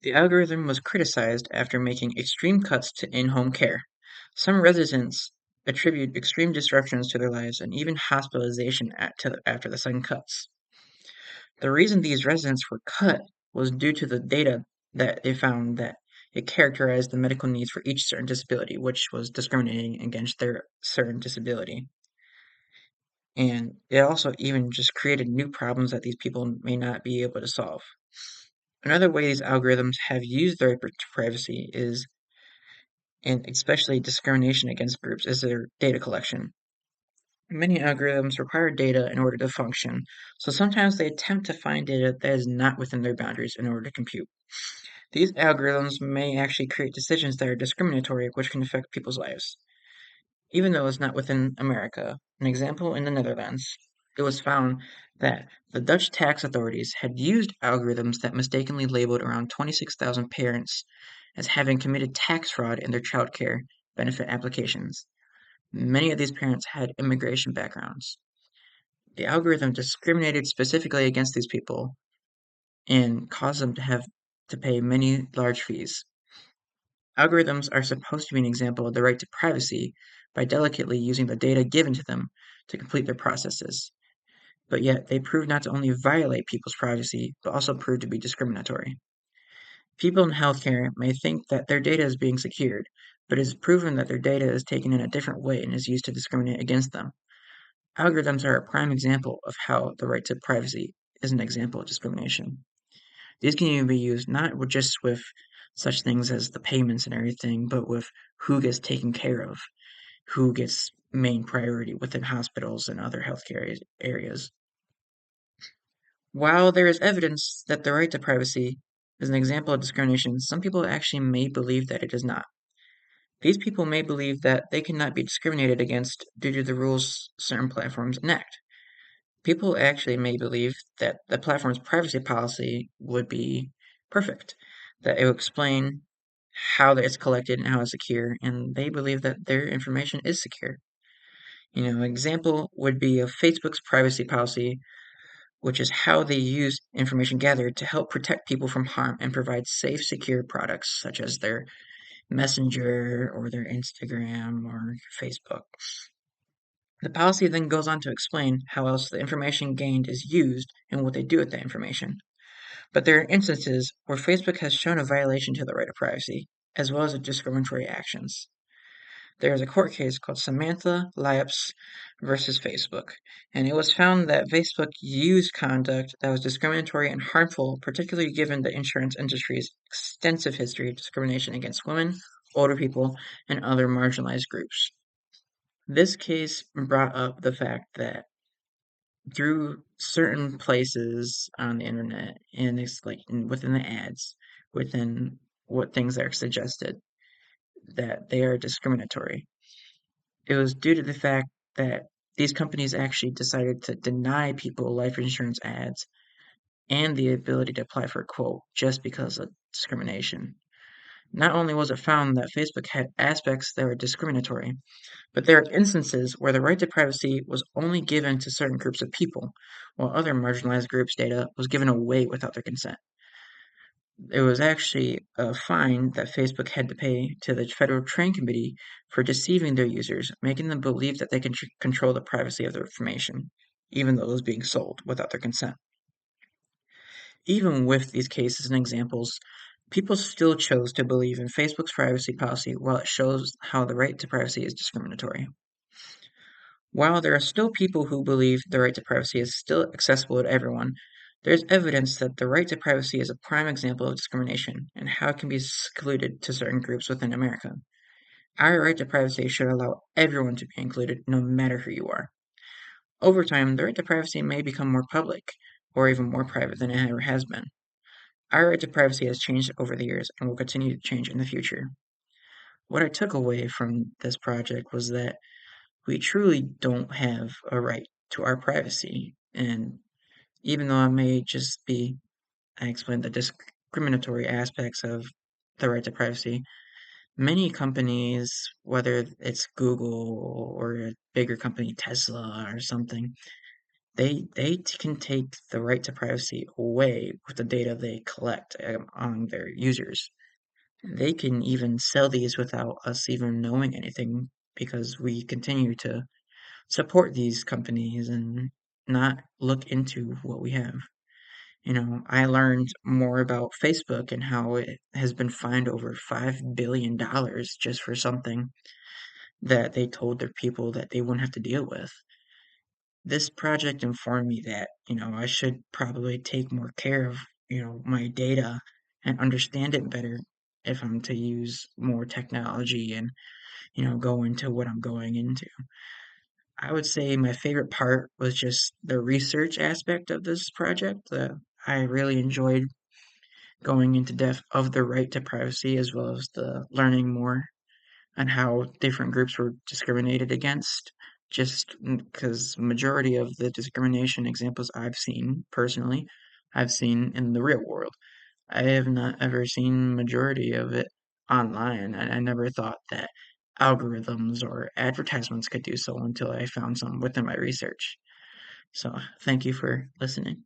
The algorithm was criticized after making extreme cuts to in-home care. Some residents attribute extreme disruptions to their lives and even hospitalization after the sudden cuts. The reason these residents were cut was due to the data that they found that it characterized the medical needs for each certain disability, which was discriminating against their certain disability. And it also even just created new problems that these people may not be able to solve. Another way these algorithms have used their right to privacy is, and especially discrimination against groups, is their data collection. Many algorithms require data in order to function, so sometimes they attempt to find data that is not within their boundaries in order to compute. These algorithms may actually create decisions that are discriminatory, which can affect people's lives. Even though it's not within America, an example in the Netherlands, it was found that the Dutch tax authorities had used algorithms that mistakenly labeled around 26,000 parents as having committed tax fraud in their child care benefit applications. Many of these parents had immigration backgrounds. The algorithm discriminated specifically against these people and caused them to have to pay many large fees. Algorithms are supposed to be an example of the right to privacy by delicately using the data given to them to complete their processes, but yet they prove not to only violate people's privacy, but also prove to be discriminatory. People in healthcare may think that their data is being secured, but it is proven that their data is taken in a different way and is used to discriminate against them. Algorithms are a prime example of how the right to privacy is an example of discrimination. These can even be used not just with such things as the payments and everything, but with who gets taken care of, who gets main priority within hospitals and other healthcare areas. While there is evidence that the right to privacy is an example of discrimination, some people actually may believe that it is not. These people may believe that they cannot be discriminated against due to the rules certain platforms enact. People actually may believe that the platform's privacy policy would be perfect, that it will explain how that it's collected and how it's secure, and they believe that their information is secure. An example would be of Facebook's privacy policy, which is how they use information gathered to help protect people from harm and provide safe, secure products such as their Messenger or their Instagram or Facebook. The policy then goes on to explain how else the information gained is used and what they do with that information. But there are instances where Facebook has shown a violation to the right of privacy, as well as discriminatory actions. There is a court case called Samantha Liapps versus Facebook, and it was found that Facebook used conduct that was discriminatory and harmful, particularly given the insurance industry's extensive history of discrimination against women, older people, and other marginalized groups. This case brought up the fact that through certain places on the internet, and it's like within the ads, within what things are suggested, that they are discriminatory. It was due to the fact that these companies actually decided to deny people life insurance ads and the ability to apply for a quote just because of discrimination. Not only was it found that Facebook had aspects that were discriminatory, but there are instances where the right to privacy was only given to certain groups of people, while other marginalized groups' data was given away without their consent. It was actually a fine that Facebook had to pay to the Federal Trade Committee for deceiving their users, making them believe that they can control the privacy of their information, even though it was being sold without their consent. Even with these cases and examples, people still chose to believe in Facebook's privacy policy while it shows how the right to privacy is discriminatory. While there are still people who believe the right to privacy is still accessible to everyone, there's evidence that the right to privacy is a prime example of discrimination and how it can be excluded to certain groups within America. Our right to privacy should allow everyone to be included, no matter who you are. Over time, the right to privacy may become more public, or even more private than it ever has been. Our right to privacy has changed over the years and will continue to change in the future. What I took away from this project was that we truly don't have a right to our privacy. And even though it may just be, I explained the discriminatory aspects of the right to privacy, many companies, whether it's Google or a bigger company, Tesla or something, can take the right to privacy away with the data they collect on their users. They can even sell these without us even knowing anything because we continue to support these companies and not look into what we have. I learned more about Facebook and how it has been fined over $5 billion just for something that they told their people that they wouldn't have to deal with. This project informed me that, I should probably take more care of, my data and understand it better if I'm to use more technology and, go into what I'm going into. I would say my favorite part was just the research aspect of this project. I really enjoyed going into depth of the right to privacy as well as the learning more on how different groups were discriminated against. Just because majority of the discrimination examples I've seen personally, I've seen in the real world. I have not ever seen majority of it online, and I never thought that algorithms or advertisements could do so until I found some within my research. So thank you for listening.